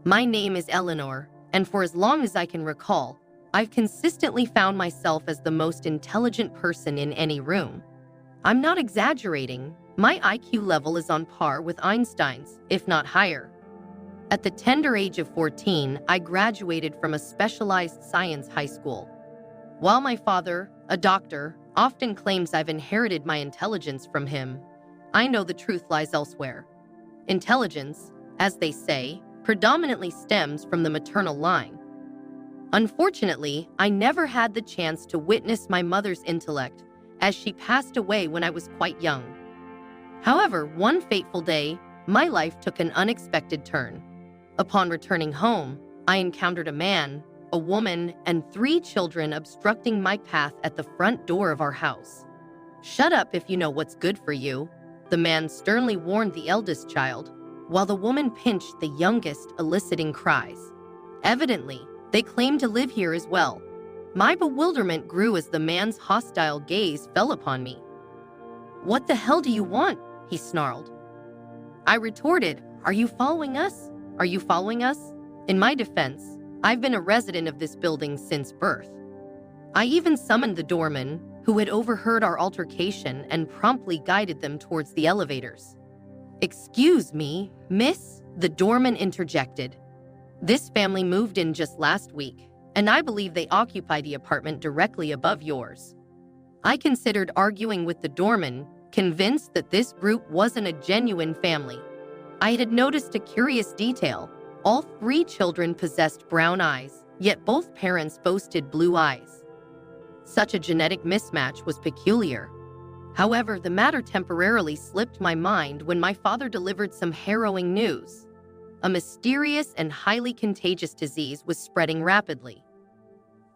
My name is Eleanor, and for as long as I can recall, I've consistently found myself as the most intelligent person in any room. I'm not exaggerating. My IQ level is on par with Einstein's, if not higher. At the tender age of 14, I graduated from a specialized science high school. While my father, a doctor, often claims I've inherited my intelligence from him, I know the truth lies elsewhere. Intelligence, as they say, predominantly stems from the maternal line. Unfortunately, I never had the chance to witness my mother's intellect, as she passed away when I was quite young. However, one fateful day, my life took an unexpected turn. Upon returning home, I encountered a man, a woman, and 3 children obstructing my path at the front door of our house. "Shut up if you know what's good for you," the man sternly warned the eldest child, while the woman pinched the youngest, eliciting cries. Evidently, they claimed to live here as well. My bewilderment grew as the man's hostile gaze fell upon me. "What the hell do you want?" he snarled. I retorted, "Are you following us? Are you following us?" In my defense, I've been a resident of this building since birth. I even summoned the doorman, who had overheard our altercation and promptly guided them towards the elevators. "Excuse me, miss," the doorman interjected. "This family moved in just last week, and I believe they occupy the apartment directly above yours." I considered arguing with the doorman, convinced that this group wasn't a genuine family. I had noticed a curious detail. All 3 children possessed brown eyes, yet both parents boasted blue eyes. Such a genetic mismatch was peculiar. However, the matter temporarily slipped my mind when my father delivered some harrowing news. A mysterious and highly contagious disease was spreading rapidly.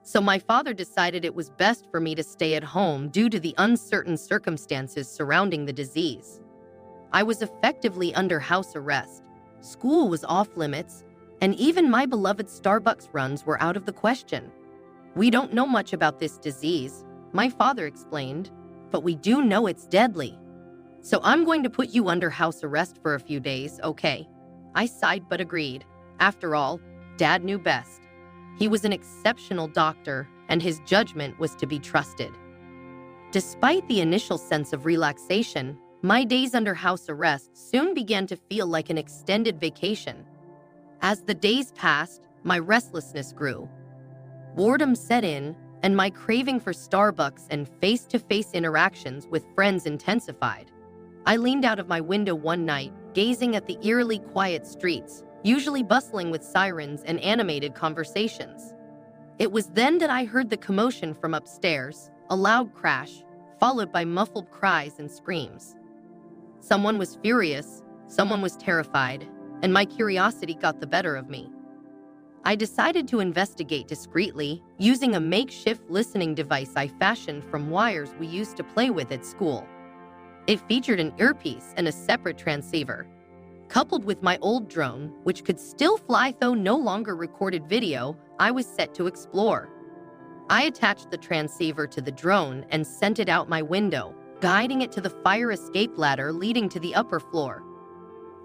So my father decided it was best for me to stay at home due to the uncertain circumstances surrounding the disease. I was effectively under house arrest. School was off limits, and even my beloved Starbucks runs were out of the question. "We don't know much about this disease," my father explained, "but we do know it's deadly. So I'm going to put you under house arrest for a few days, okay?" I sighed but agreed. After all, Dad knew best. He was an exceptional doctor, and his judgment was to be trusted. Despite the initial sense of relaxation, my days under house arrest soon began to feel like an extended vacation. As the days passed, my restlessness grew. Boredom set in, and my craving for Starbucks and face-to-face interactions with friends intensified. I leaned out of my window one night, gazing at the eerily quiet streets, usually bustling with sirens and animated conversations. It was then that I heard the commotion from upstairs, a loud crash, followed by muffled cries and screams. Someone was furious, someone was terrified, and my curiosity got the better of me. I decided to investigate discreetly, using a makeshift listening device I fashioned from wires we used to play with at school. It featured an earpiece and a separate transceiver. Coupled with my old drone, which could still fly though no longer recorded video, I was set to explore. I attached the transceiver to the drone and sent it out my window, guiding it to the fire escape ladder leading to the upper floor.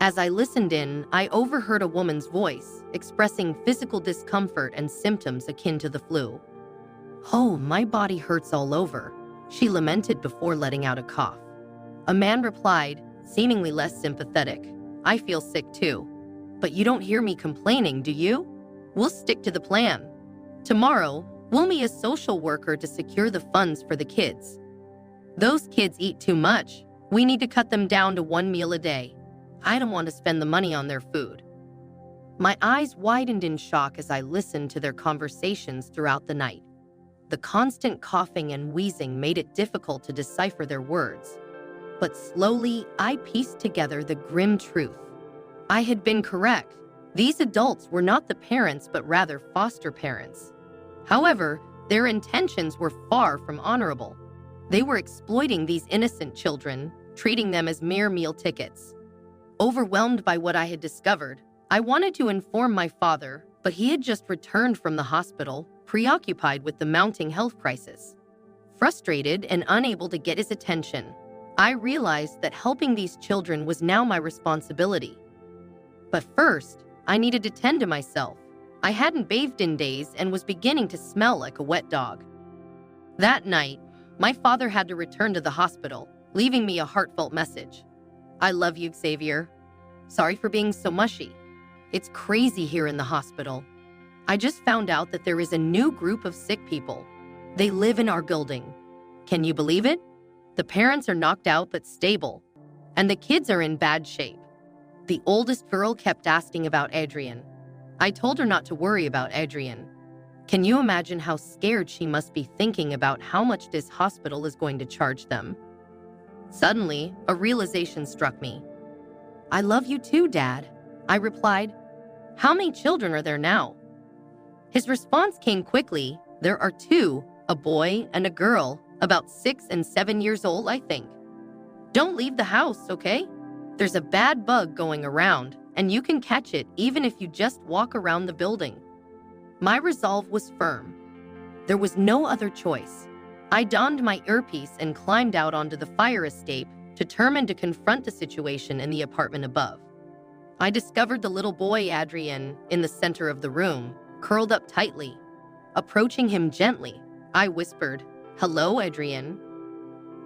As I listened in, I overheard a woman's voice, expressing physical discomfort and symptoms akin to the flu. "Oh, my body hurts all over," she lamented before letting out a cough. A man replied, seemingly less sympathetic, "I feel sick too. But you don't hear me complaining, do you? We'll stick to the plan. Tomorrow, we'll meet a social worker to secure the funds for the kids. Those kids eat too much. We need to cut them down to 1 meal a day. I don't want to spend the money on their food." My eyes widened in shock as I listened to their conversations throughout the night. The constant coughing and wheezing made it difficult to decipher their words. But slowly, I pieced together the grim truth. I had been correct. These adults were not the parents, but rather foster parents. However, their intentions were far from honorable. They were exploiting these innocent children, treating them as mere meal tickets. Overwhelmed by what I had discovered, I wanted to inform my father, but he had just returned from the hospital, preoccupied with the mounting health crisis. Frustrated and unable to get his attention, I realized that helping these children was now my responsibility. But first, I needed to tend to myself. I hadn't bathed in days and was beginning to smell like a wet dog. That night, my father had to return to the hospital, leaving me a heartfelt message. I love you, Xavier. Sorry for being so mushy. It's crazy here in the hospital. I just found out that there is a new group of sick people. They live in our building. Can you believe it? The parents are knocked out but stable, and the kids are in bad shape. The oldest girl kept asking about Adrian. I told her not to worry about Adrian. Can you imagine how scared she must be thinking about how much this hospital is going to charge them? Suddenly, a realization struck me. I love you too, Dad, I replied. How many children are there now? His response came quickly. There are 2, a boy and a girl, about 6 and 7 years old, I think. Don't leave the house, okay? There's a bad bug going around, and you can catch it even if you just walk around the building. My resolve was firm. There was no other choice. I donned my earpiece and climbed out onto the fire escape, determined to confront the situation in the apartment above. I discovered the little boy, Adrian, in the center of the room, curled up tightly. Approaching him gently, I whispered, "Hello, Adrian."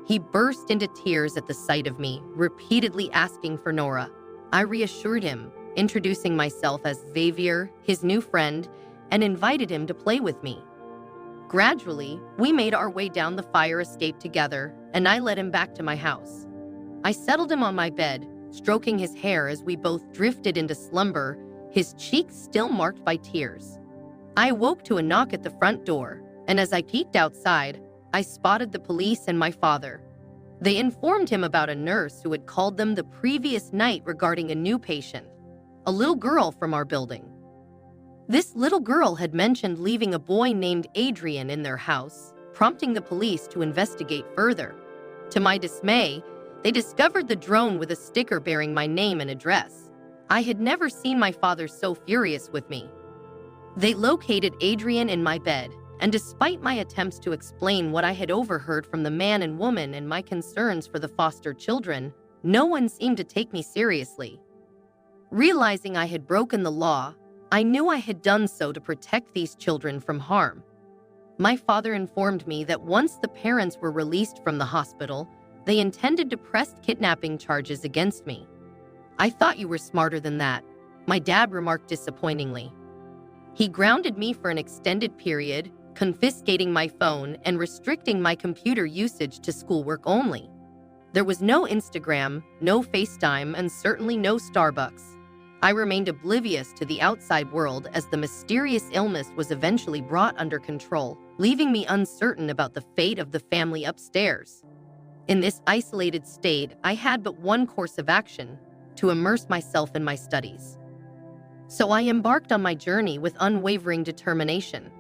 He burst into tears at the sight of me, repeatedly asking for Nora. I reassured him, introducing myself as Xavier, his new friend, and invited him to play with me. Gradually, we made our way down the fire escape together, and I led him back to my house. I settled him on my bed, stroking his hair as we both drifted into slumber, his cheeks still marked by tears. I awoke to a knock at the front door, and as I peeked outside, I spotted the police and my father. They informed him about a nurse who had called them the previous night regarding a new patient, a little girl from our building. This little girl had mentioned leaving a boy named Adrian in their house, prompting the police to investigate further. To my dismay, they discovered the drone with a sticker bearing my name and address. I had never seen my father so furious with me. They located Adrian in my bed, and despite my attempts to explain what I had overheard from the man and woman and my concerns for the foster children, no one seemed to take me seriously. Realizing I had broken the law, I knew I had done so to protect these children from harm. My father informed me that once the parents were released from the hospital, they intended to press kidnapping charges against me. I thought you were smarter than that, my dad remarked disappointingly. He grounded me for an extended period, confiscating my phone and restricting my computer usage to schoolwork only. There was no Instagram, no FaceTime, and certainly no Starbucks. I remained oblivious to the outside world as the mysterious illness was eventually brought under control, leaving me uncertain about the fate of the family upstairs. In this isolated state, I had but one course of action: to immerse myself in my studies. So I embarked on my journey with unwavering determination.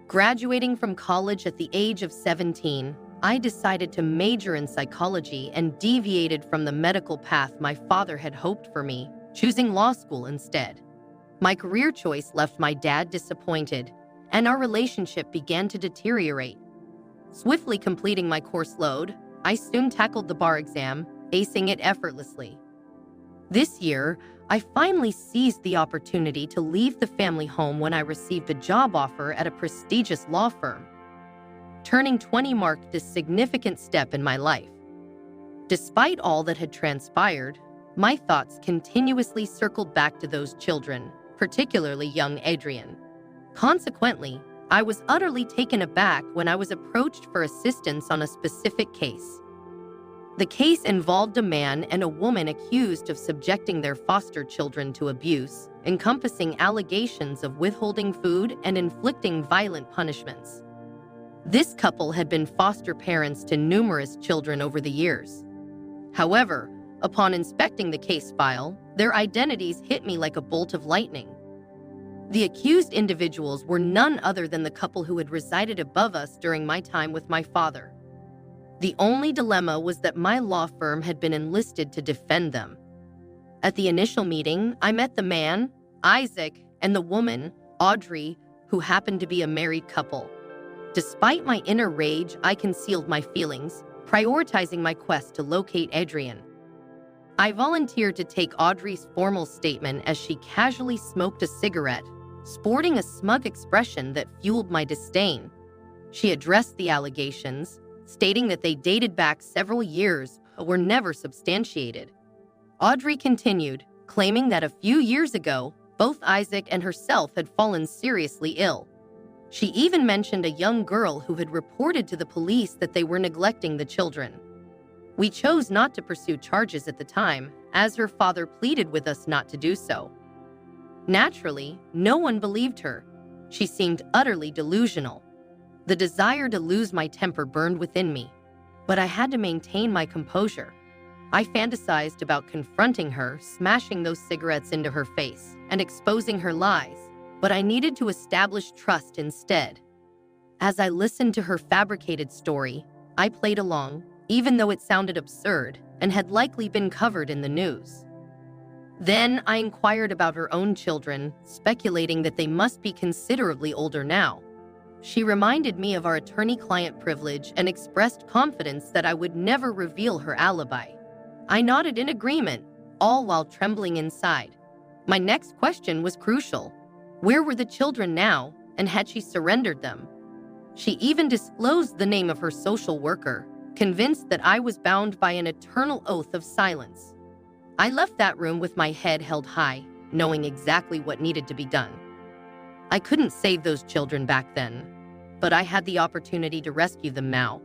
Graduating from college at the age of 17, I decided to major in psychology and deviated from the medical path my father had hoped for me, choosing law school instead. My career choice left my dad disappointed, and our relationship began to deteriorate. Swiftly completing my course load, I soon tackled the bar exam, acing it effortlessly. This year, I finally seized the opportunity to leave the family home when I received a job offer at a prestigious law firm. Turning 20 marked a significant step in my life. Despite all that had transpired, my thoughts continuously circled back to those children, particularly young Adrian. Consequently, I was utterly taken aback when I was approached for assistance on a specific case. The case involved a man and a woman accused of subjecting their foster children to abuse, encompassing allegations of withholding food and inflicting violent punishments. This couple had been foster parents to numerous children over the years. However, upon inspecting the case file, their identities hit me like a bolt of lightning. The accused individuals were none other than the couple who had resided above us during my time with my father. The only dilemma was that my law firm had been enlisted to defend them. At the initial meeting, I met the man, Isaac, and the woman, Audrey, who happened to be a married couple. Despite my inner rage, I concealed my feelings, prioritizing my quest to locate Adrian. I volunteered to take Audrey's formal statement as she casually smoked a cigarette, sporting a smug expression that fueled my disdain. She addressed the allegations, stating that they dated back several years but were never substantiated. Audrey continued, claiming that a few years ago, both Isaac and herself had fallen seriously ill. She even mentioned a young girl who had reported to the police that they were neglecting the children. We chose not to pursue charges at the time, as her father pleaded with us not to do so. Naturally, no one believed her. She seemed utterly delusional. The desire to lose my temper burned within me, but I had to maintain my composure. I fantasized about confronting her, smashing those cigarettes into her face, and exposing her lies, but I needed to establish trust instead. As I listened to her fabricated story, I played along, even though it sounded absurd and had likely been covered in the news. Then I inquired about her own children, speculating that they must be considerably older now. She reminded me of our attorney-client privilege and expressed confidence that I would never reveal her alibi. I nodded in agreement, all while trembling inside. My next question was crucial. Where were the children now, and had she surrendered them? She even disclosed the name of her social worker, convinced that I was bound by an eternal oath of silence. I left that room with my head held high, knowing exactly what needed to be done. I couldn't save those children back then, but I had the opportunity to rescue them now.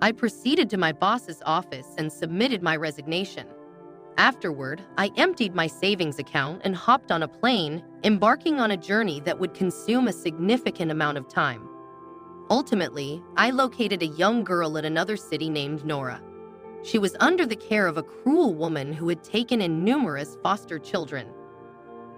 I proceeded to my boss's office and submitted my resignation. Afterward, I emptied my savings account and hopped on a plane, embarking on a journey that would consume a significant amount of time. Ultimately, I located a young girl at another city named Nora. She was under the care of a cruel woman who had taken in numerous foster children.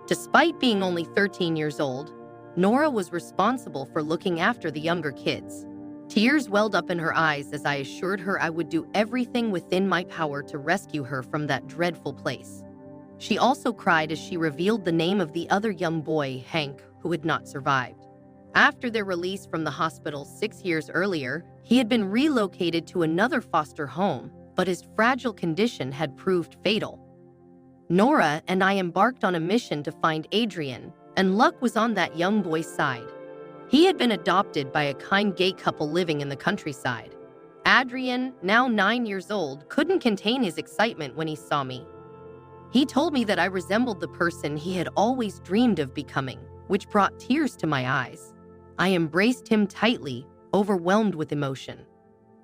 Despite being only 13 years old, Nora was responsible for looking after the younger kids. Tears welled up in her eyes as I assured her I would do everything within my power to rescue her from that dreadful place. She also cried as she revealed the name of the other young boy, Hank, who had not survived. After their release from the hospital 6 years earlier, he had been relocated to another foster home, but his fragile condition had proved fatal. Nora and I embarked on a mission to find Adrian, and luck was on that young boy's side. He had been adopted by a kind gay couple living in the countryside. Adrian, now 9 years old, couldn't contain his excitement when he saw me. He told me that I resembled the person he had always dreamed of becoming, which brought tears to my eyes. I embraced him tightly, overwhelmed with emotion.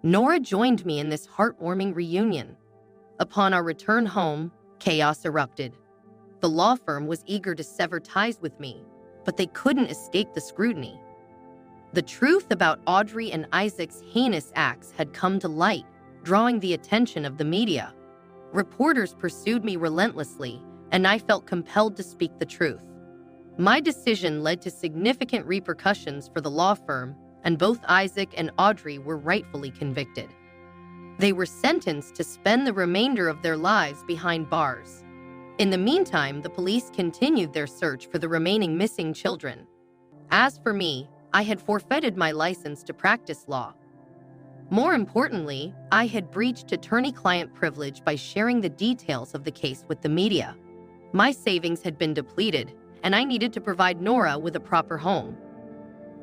Nora joined me in this heartwarming reunion. Upon our return home, chaos erupted. The law firm was eager to sever ties with me, but they couldn't escape the scrutiny. The truth about Audrey and Isaac's heinous acts had come to light, drawing the attention of the media. Reporters pursued me relentlessly, and I felt compelled to speak the truth. My decision led to significant repercussions for the law firm, and both Isaac and Audrey were rightfully convicted. They were sentenced to spend the remainder of their lives behind bars. In the meantime, the police continued their search for the remaining missing children. As for me, I had forfeited my license to practice law. More importantly, I had breached attorney-client privilege by sharing the details of the case with the media. My savings had been depleted, and I needed to provide Nora with a proper home.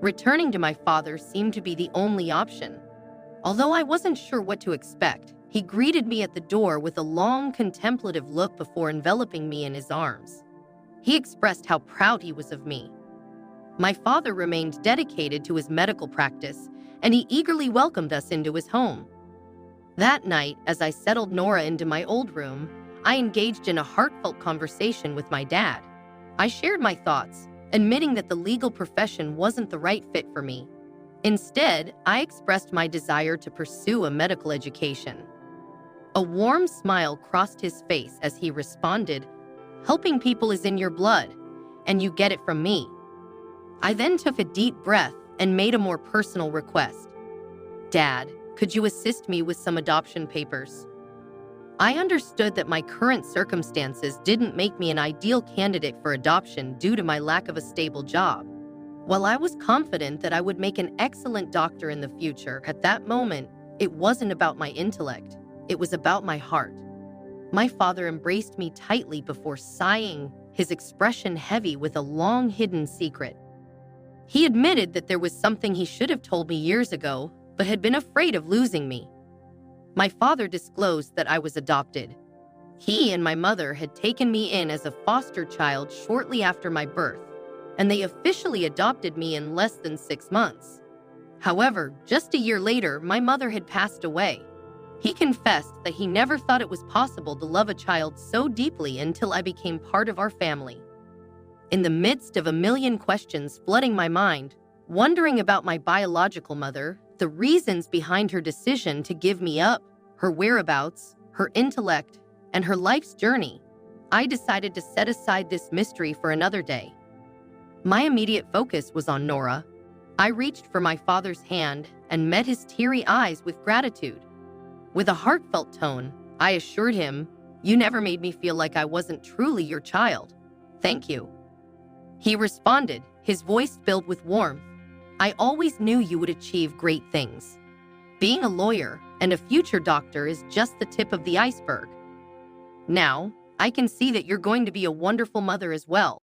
Returning to my father seemed to be the only option. Although I wasn't sure what to expect, he greeted me at the door with a long, contemplative look before enveloping me in his arms. He expressed how proud he was of me. My father remained dedicated to his medical practice, and he eagerly welcomed us into his home. That night, as I settled Nora into my old room, I engaged in a heartfelt conversation with my dad. I shared my thoughts, admitting that the legal profession wasn't the right fit for me. Instead, I expressed my desire to pursue a medical education. A warm smile crossed his face as he responded, "Helping people is in your blood, and you get it from me." I then took a deep breath and made a more personal request. "Dad, could you assist me with some adoption papers?" I understood that my current circumstances didn't make me an ideal candidate for adoption due to my lack of a stable job. While I was confident that I would make an excellent doctor in the future, at that moment, it wasn't about my intellect. It was about my heart. My father embraced me tightly before sighing, his expression heavy with a long-hidden secret. He admitted that there was something he should have told me years ago, but had been afraid of losing me. My father disclosed that I was adopted. He and my mother had taken me in as a foster child shortly after my birth, and they officially adopted me in less than 6 months. However, just a year later, my mother had passed away. He confessed that he never thought it was possible to love a child so deeply until I became part of our family. In the midst of a million questions flooding my mind, wondering about my biological mother, the reasons behind her decision to give me up, her whereabouts, her intellect, and her life's journey, I decided to set aside this mystery for another day. My immediate focus was on Nora. I reached for my father's hand and met his teary eyes with gratitude. With a heartfelt tone, I assured him, "You never made me feel like I wasn't truly your child. Thank you." He responded, his voice filled with warmth. "I always knew you would achieve great things. Being a lawyer and a future doctor is just the tip of the iceberg. Now, I can see that you're going to be a wonderful mother as well."